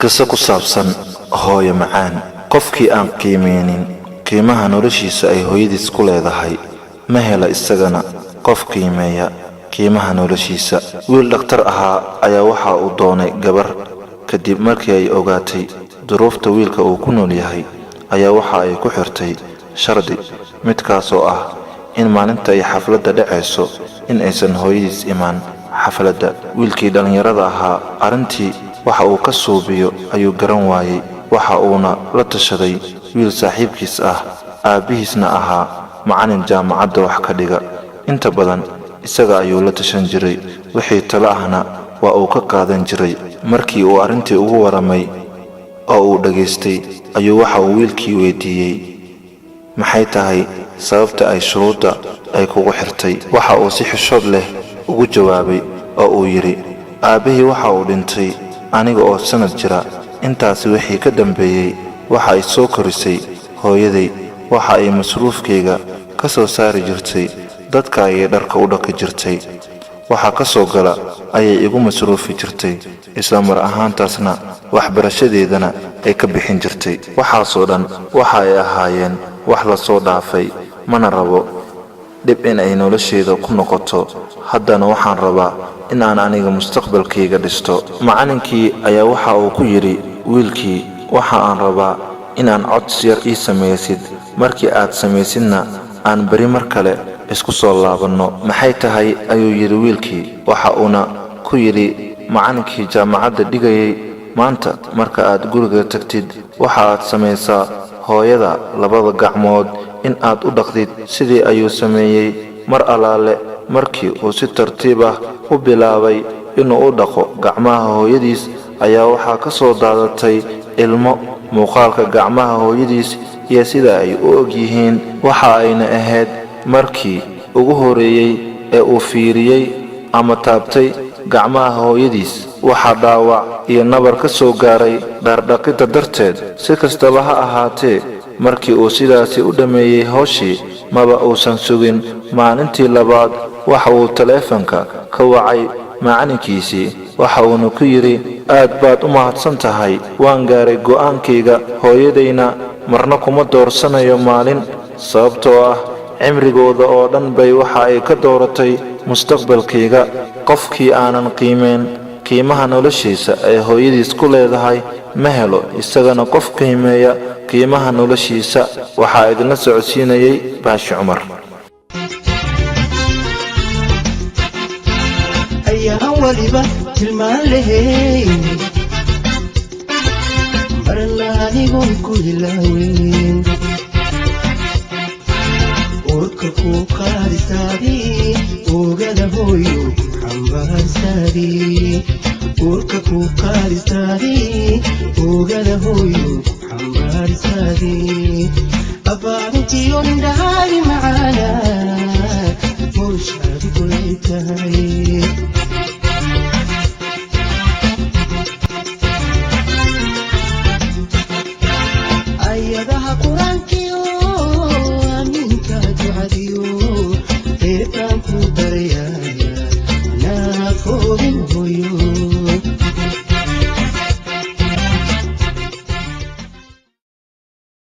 قصة كسابسن هوي معان قفكي آن قيمينين qiimaha noloshiisa ay hooyadiis ku leedahay ma hela isagana qof qiimeeya qiimaha noloshiisa. wiil dhakhtar ahaa ayaa waxa uu doonay gabar kadib markii ay ogaatay duruufta wiilka uu ku nool yahay ayaa waxa ay ku xirtay shardi midkaas oo ah in maalinta ay xafladda dhacayso in aysan hooyadiis imaan xafladda. wiilkii dhalinyarada ahaa arintii waxa uu ka suubiyo ayuu garan waayay waxa uuna la tashaday wiil saaxiibkiis ah aabihiisna ahaa macallin jaamacadda wax ka dhiga. inta badan isaga ayuu la tashan jiray wixii talo ahna waa uu ka qaadan jiray. markii uu arintii ugu waramay oo uu dhageystay ayuu waxa uu wiilkii weydiiyey maxay tahay sababta ay shuruudda ay kugu xirtay. waxa uu si xishood leh ugu jawaabay oo uu yiri aabihii waxa uu dhintay aniga oo sanad jira. intaas wixii ka dambeeyay waxa ay soo korisay hooyaday. waxa ay masruufkayga ka soo saari jirtay dadka ay dharka u dhaqi jirtay. waxa ka soo gala ayay igu masruufi jirtay isla mar ahaantaasna waxbarashadeedana ay ka bixin jirtay. waxaasoo dhan waxa ay ahaayeen wax la soo dhaafay mana rabo dib in ay nolosheeda ku noqoto. haddana waxaan rabaa in aan aniga mustaqbalkayga dhisto. macallinkii ayaa waxa uu ku yiri wiilkii waxa aan rabaa in aan cod yar ii samaysid markii aad samaysidna aan bari mar kale isku soo laabanno. maxay tahay ayuu yiri wiilkii. waxa uuna ku yiri macallinkii jaamacadda dhigayay maanta marka aad guriga tagtid waxa aad samaysaa hooyada labada gacmood in aad u dhaqdid. sidii ayuu sameeyay mar alaale markii uu si tartiib ah u bilaabay inuu u dhaqo gacmaha hooyadiis ayaa waxaa ka soo daadatay ilmo. muuqaalka gacmaha hooyadiis iyo sida ay u og yihiin waxa ayna ahayd markii ugu horeeyay ee uu fiiriyay ama taabtay gacmaha hooyadiis. waxa dhaawac iyo nabar ka soo gaaray dhaqidda darteed. si kastaba ha ahaatee markii uu sidaasi u dhameeyay hawshii maba uusan sugin maalintii labaad waxa uu taleefanka ka wacay macalinkiisii. waxa uuna ku yiri aad baad u mahadsan tahay waan gaaray go'aankayga hooyadayna marna kuma doorsanayo maalin sababtoo ah cimrigooda oo dhan bay waxa ay ka dooratay mustaqbalkayga. qofkii aanan qiimeyn qiimaha noloshiisa ee hooyadiis ku leedahay ma helo isagana qof qiimeeya qiimaha noloshiisa. waxaa idinla socodsiinayay baashi cumar. waliba tilmaan leheyn marlaanigon ku ilaaweyn urka ku qaadistaadi oogada hooyo xambaarstaadi urka ku qaadistaadi oogada hooyo xambaarstaadi abaarintiyo indhahaagi macaana